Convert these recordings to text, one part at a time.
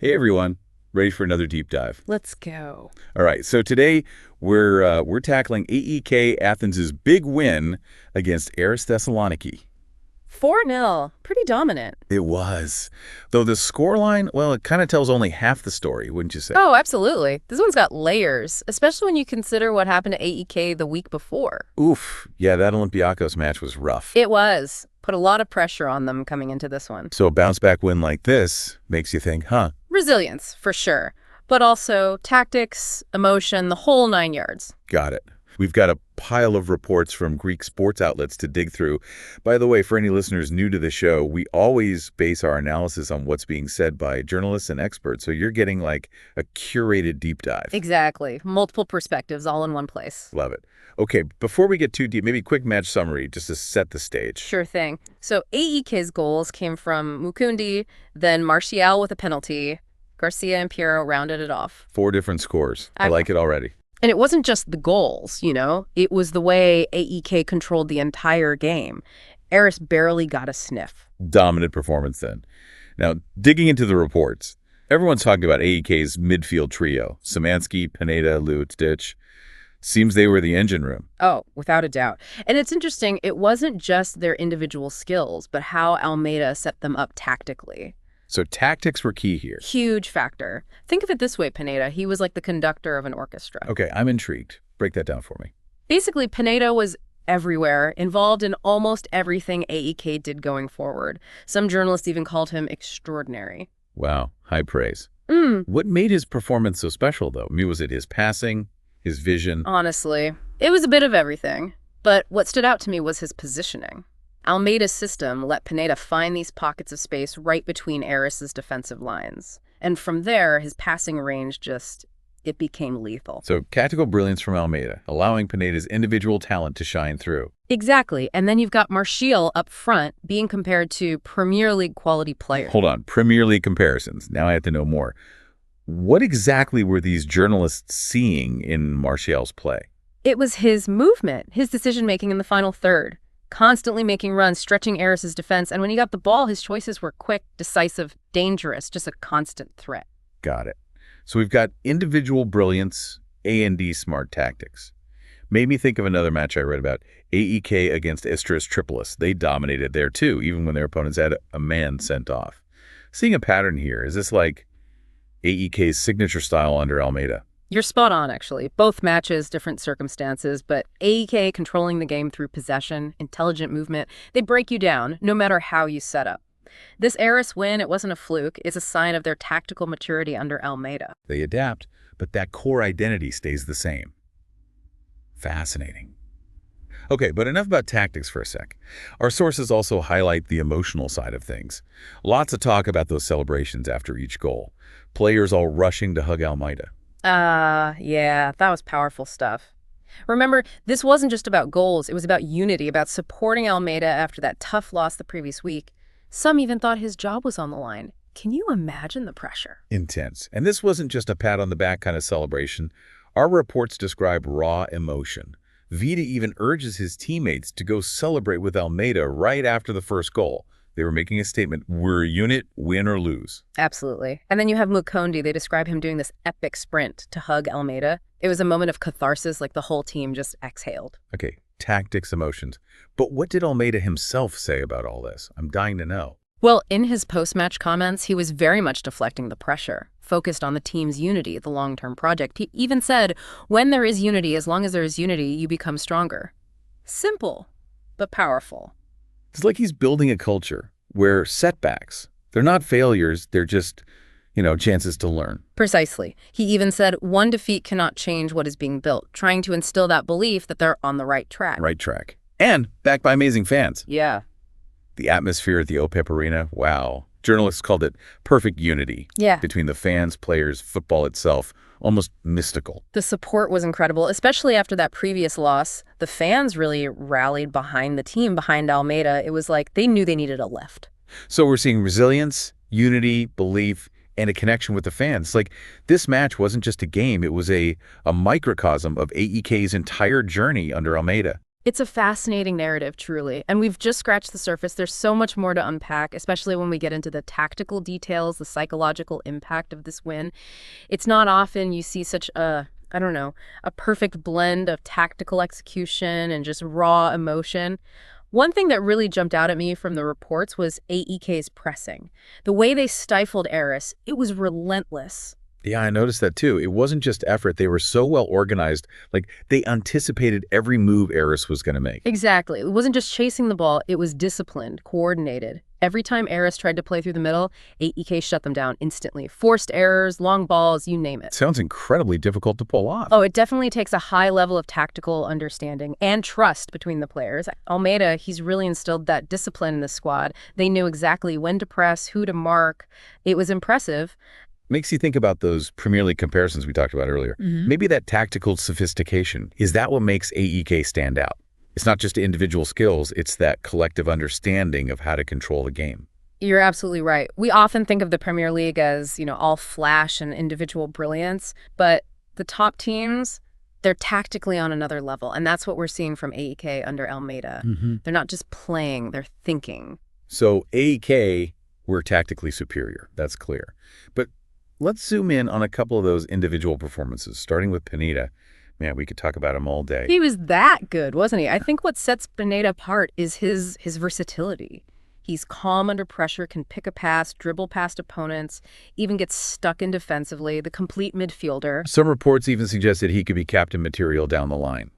Hey everyone, ready for another deep dive? Let's go. All right, so today we're tackling AEK Athens' big win against Aris Thessaloniki. 4-0. Pretty dominant. It was. Though the scoreline, well, it kind of tells only half the story, wouldn't you say? Oh, absolutely. This one's got layers, especially when you consider what happened to AEK the week before. Oof. Yeah, that Olympiacos match was rough. It was. Put a lot of pressure on them coming into this one. So a bounce-back win like this makes you think, Resilience, for sure. But also tactics, emotion, the whole 9 yards. Got it. We've got a pile of reports from Greek sports outlets to dig through. By the way, for any listeners new to the show, we always base our analysis on what's being said by journalists and experts. So you're getting like a curated deep dive. Exactly. Multiple perspectives all in one place. Love it. Okay, before we get too deep, maybe a quick match summary just to set the stage. Sure thing. So AEK's goals came from Mukundi, then Martial with a penalty. Garcia and Piero rounded it off. 4 different scores. I like it already. And it wasn't just the goals, It was the way AEK controlled the entire game. Aris barely got a sniff. Dominant performance then. Now, digging into the reports, everyone's talking about AEK's midfield trio. Szymanski, Pineda, Lucic. Seems they were the engine room. Oh, without a doubt. And it's interesting, it wasn't just their individual skills, but how Almeida set them up tactically. So tactics were key here. Huge factor. Think of it this way, Pineda. He was like the conductor of an orchestra. Okay, I'm intrigued. Break that down for me. Basically, Pineda was everywhere, involved in almost everything AEK did going forward. Some journalists even called him extraordinary. Wow, high praise. What made his performance so special, though? I mean, was it his passing, his vision? Honestly, it was a bit of everything. But what stood out to me was his positioning. Almeida's system let Pineda find these pockets of space right between Aris's defensive lines. And from there, his passing range it became lethal. So tactical brilliance from Almeida, allowing Pineda's individual talent to shine through. Exactly. And then you've got Martial up front being compared to Premier League quality players. Hold on, Premier League comparisons. Now I have to know more. What exactly were these journalists seeing in Martial's play? It was his movement, his decision-making in the final third. Constantly making runs, stretching Aris's defense, and when he got the ball, his choices were quick, decisive, dangerous, just a constant threat. Got it. So we've got individual brilliance, A&D smart tactics. Made me think of another match I read about, AEK against Astera Tripollis. They dominated there too, even when their opponents had a man sent off. Seeing a pattern here, is this like AEK's signature style under Almeida? You're spot on, actually. Both matches, different circumstances, but AEK controlling the game through possession, intelligent movement, they break you down, no matter how you set up. This Aris win, it wasn't a fluke, is a sign of their tactical maturity under Almeida. They adapt, but that core identity stays the same. Fascinating. Okay, but enough about tactics for a sec. Our sources also highlight the emotional side of things. Lots of talk about those celebrations after each goal. Players all rushing to hug Almeida. Yeah, that was powerful stuff. Remember, this wasn't just about goals. It was about unity, about supporting Almeida after that tough loss the previous week. Some even thought his job was on the line. Can you imagine the pressure? Intense. And this wasn't just a pat on the back kind of celebration. Our reports describe raw emotion. Vida even urges his teammates to go celebrate with Almeida right after the first goal. They were making a statement, we're a unit, win or lose. Absolutely. And then you have Mukundi. They describe him doing this epic sprint to hug Almeida. It was a moment of catharsis, like the whole team just exhaled. Okay, tactics, emotions. But what did Almeida himself say about all this? I'm dying to know. Well, in his post-match comments, he was very much deflecting the pressure, focused on the team's unity, the long-term project. He even said, when there is unity, as long as there is unity, you become stronger. Simple, but powerful. It's like he's building a culture where setbacks, they're not failures, they're just, chances to learn. Precisely. He even said one defeat cannot change what is being built, trying to instill that belief that they're on the right track. Right track. And backed by amazing fans. Yeah. The atmosphere at the OPAP Arena, wow. Journalists called it perfect unity. Yeah. Between the fans, players, football itself. Almost mystical. The support was incredible, especially after that previous loss. The fans really rallied behind the team, behind Almeida. It was like they knew they needed a lift. So we're seeing resilience, unity, belief, and a connection with the fans. Like, this match wasn't just a game. It was a microcosm of AEK's entire journey under Almeida. It's a fascinating narrative, truly. And we've just scratched the surface. There's so much more to unpack, especially when we get into the tactical details, the psychological impact of this win. It's not often you see such a perfect blend of tactical execution and just raw emotion. One thing that really jumped out at me from the reports was AEK's pressing. The way they stifled Eris, it was relentless. Yeah, I noticed that too. It wasn't just effort. They were so well organized. Like, they anticipated every move Eris was going to make. Exactly. It wasn't just chasing the ball. It was disciplined, coordinated. Every time Eris tried to play through the middle, AEK shut them down instantly. Forced errors, long balls, you name it. Sounds incredibly difficult to pull off. Oh, it definitely takes a high level of tactical understanding and trust between the players. Almeyda, he's really instilled that discipline in the squad. They knew exactly when to press, who to mark. It was impressive. Makes you think about those Premier League comparisons we talked about earlier. Maybe that tactical sophistication, is that what makes AEK stand out? It's not just individual skills, it's that collective understanding of how to control the game. You're absolutely right. We often think of the Premier League as, all flash and individual brilliance, but the top teams, they're tactically on another level, and that's what we're seeing from AEK under Almeyda. They're not just playing, they're thinking. So AEK were tactically superior, that's clear. But let's zoom in on a couple of those individual performances, starting with Pineda. Man, we could talk about him all day. He was that good, wasn't he? I think what sets Pineda apart is his versatility. He's calm under pressure, can pick a pass, dribble past opponents, even gets stuck in defensively, the complete midfielder. Some reports even suggested he could be captain material down the line.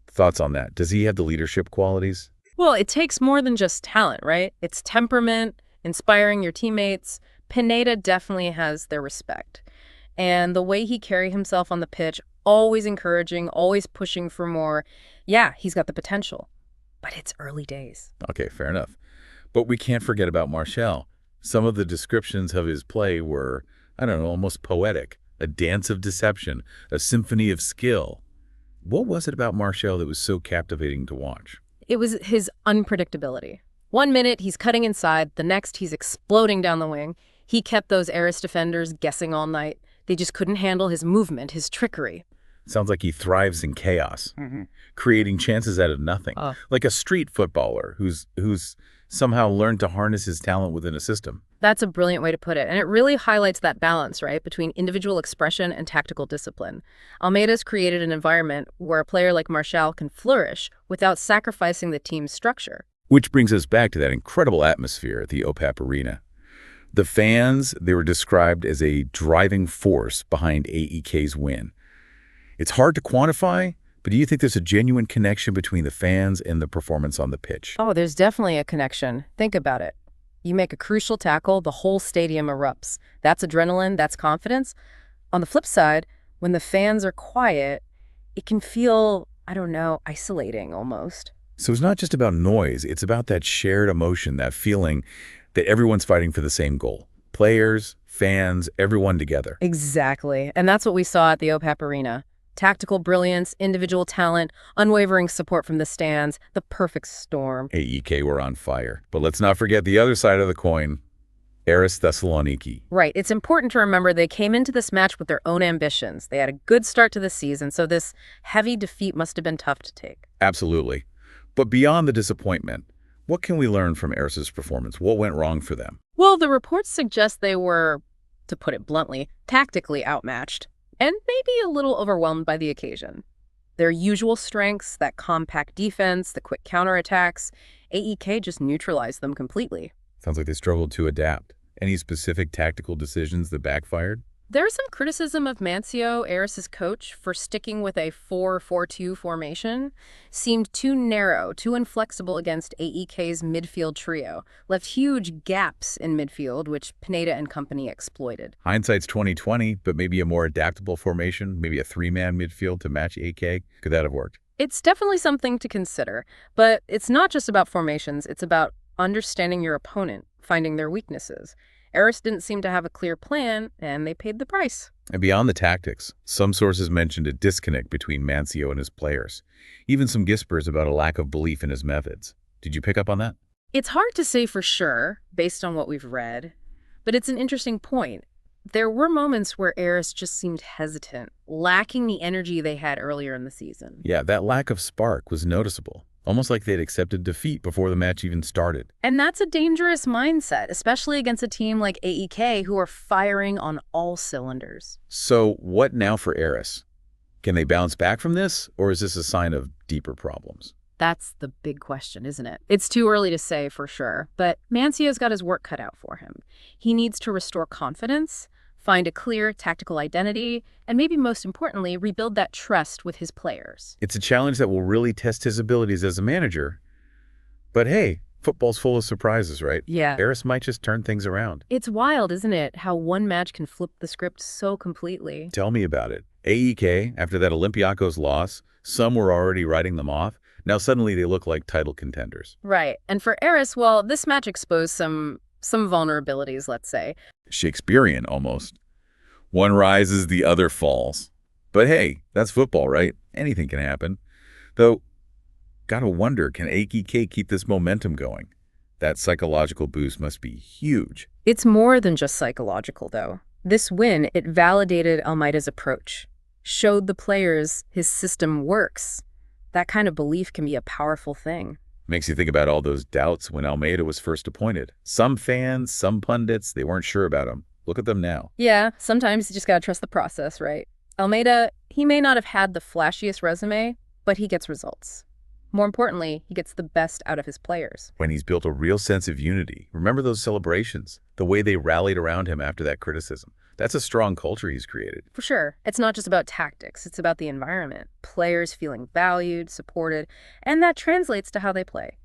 Thoughts on that? Does he have the leadership qualities? Well, it takes more than just talent, right? It's temperament, inspiring your teammates. Pineda definitely has their respect. And the way he carried himself on the pitch, always encouraging, always pushing for more. Yeah, he's got the potential. But it's early days. Okay, fair enough. But we can't forget about Martial. Some of the descriptions of his play were, almost poetic. A dance of deception, a symphony of skill. What was it about Martial that was so captivating to watch? It was his unpredictability. 1 minute, he's cutting inside. The next, he's exploding down the wing. He kept those Eris defenders guessing all night. They just couldn't handle his movement, his trickery. Sounds like he thrives in chaos, creating chances out of nothing. Like a street footballer who's somehow learned to harness his talent within a system. That's a brilliant way to put it. And it really highlights that balance, right, between individual expression and tactical discipline. Almeyda's created an environment where a player like Martial can flourish without sacrificing the team's structure. Which brings us back to that incredible atmosphere at the OPAP Arena. The fans, they were described as a driving force behind AEK's win. It's hard to quantify, but do you think there's a genuine connection between the fans and the performance on the pitch? Oh, there's definitely a connection. Think about it. You make a crucial tackle, the whole stadium erupts. That's adrenaline, that's confidence. On the flip side, when the fans are quiet, it can feel, isolating almost. So it's not just about noise, it's about that shared emotion, that feeling that everyone's fighting for the same goal. Players, fans, everyone together. Exactly. And that's what we saw at the OPAP Arena. Tactical brilliance, individual talent, unwavering support from the stands, the perfect storm. AEK were on fire. But let's not forget the other side of the coin, Aris Thessaloniki. Right. It's important to remember they came into this match with their own ambitions. They had a good start to the season, so this heavy defeat must have been tough to take. Absolutely. But beyond the disappointment, what can we learn from Aris's performance? What went wrong for them? Well, the reports suggest they were, to put it bluntly, tactically outmatched and maybe a little overwhelmed by the occasion. Their usual strengths, that compact defense, the quick counterattacks, AEK just neutralized them completely. Sounds like they struggled to adapt. Any specific tactical decisions that backfired? There's some criticism of Mantzo, Aris's coach, for sticking with a 4-4-2 formation. Seemed too narrow, too inflexible against AEK's midfield trio. Left huge gaps in midfield, which Pineda and company exploited. Hindsight's 20/20, but maybe a more adaptable formation, maybe a three-man midfield to match AEK. Could that have worked? It's definitely something to consider, but it's not just about formations. It's about understanding your opponent, finding their weaknesses. Aris didn't seem to have a clear plan, and they paid the price. And beyond the tactics, some sources mentioned a disconnect between Mantzo and his players. Even some whispers about a lack of belief in his methods. Did you pick up on that? It's hard to say for sure, based on what we've read, but it's an interesting point. There were moments where Aris just seemed hesitant, lacking the energy they had earlier in the season. Yeah, that lack of spark was noticeable. almost like they'd accepted defeat before the match even started. And that's a dangerous mindset, especially against a team like AEK who are firing on all cylinders. So what now for Eris? Can they bounce back from this, or is this a sign of deeper problems? That's the big question, isn't it? It's too early to say for sure, but Mancio's got his work cut out for him. He needs to restore confidence, find a clear tactical identity, and maybe most importantly, rebuild that trust with his players. It's a challenge that will really test his abilities as a manager. But hey, football's full of surprises, right? Yeah. Eris might just turn things around. It's wild, isn't it, how one match can flip the script so completely. Tell me about it. AEK, after that Olympiacos loss, some were already writing them off. Now suddenly they look like title contenders. Right. And for Eris, well, this match exposed some vulnerabilities, let's say. Shakespearean, almost. One rises, the other falls. But hey, that's football, right? Anything can happen. Though, gotta wonder, can AEK keep this momentum going? That psychological boost must be huge. It's more than just psychological, though. This win, it validated Almeida's approach, showed the players his system works. That kind of belief can be a powerful thing. Makes you think about all those doubts when Almeida was first appointed. Some fans, some pundits, they weren't sure about him. Look at them now. Yeah, sometimes you just gotta trust the process, right? Almeida, he may not have had the flashiest resume, but he gets results. More importantly, he gets the best out of his players. When he's built a real sense of unity. Remember those celebrations? The way they rallied around him after that criticism. That's a strong culture he's created. For sure. It's not just about tactics. It's about the environment. Players feeling valued, supported, and that translates to how they play.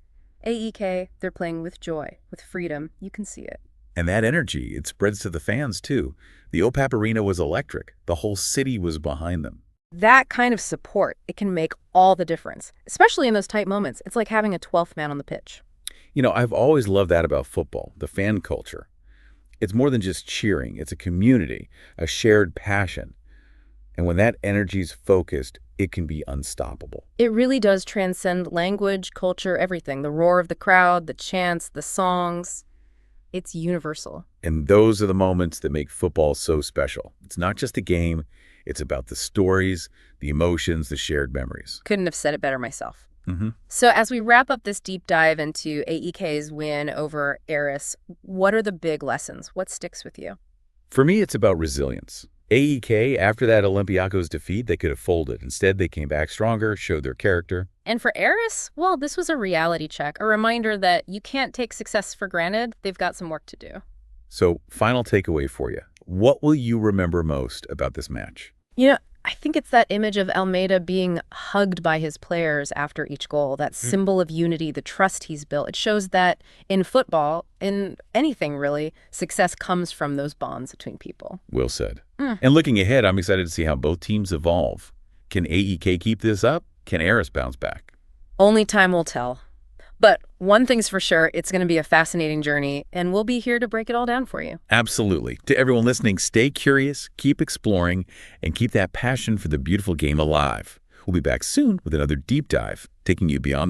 AEK, they're playing with joy, with freedom. You can see it. And that energy, it spreads to the fans, too. The OPAP Arena was electric. The whole city was behind them. That kind of support, it can make all the difference, especially in those tight moments. It's like having a 12th man on the pitch. You know, I've always loved that about football, the fan culture. It's more than just cheering. It's a community, a shared passion. And when that energy's focused, it can be unstoppable. It really does transcend language, culture, everything. The roar of the crowd, the chants, the songs. It's universal. And those are the moments that make football so special. It's not just a game. It's about the stories, the emotions, the shared memories. Couldn't have said it better myself. Mm-hmm. So as we wrap up this deep dive into AEK's win over Eris, what are the big lessons? What sticks with you? For me, it's about resilience. AEK, after that Olympiacos defeat, they could have folded. Instead, they came back stronger, showed their character. And for Eris, well, this was a reality check, a reminder that you can't take success for granted. They've got some work to do. So, final takeaway for you. What will you remember most about this match? You know, I think it's that image of Almeida being hugged by his players after each goal, that symbol of unity, the trust he's built. It shows that in football, in anything really, success comes from those bonds between people. Well said. And looking ahead, I'm excited to see how both teams evolve. Can AEK keep this up? Can Eris bounce back? Only time will tell. But one thing's for sure, it's going to be a fascinating journey, and we'll be here to break it all down for you. Absolutely. To everyone listening, stay curious, keep exploring, and keep that passion for the beautiful game alive. We'll be back soon with another deep dive, taking you beyond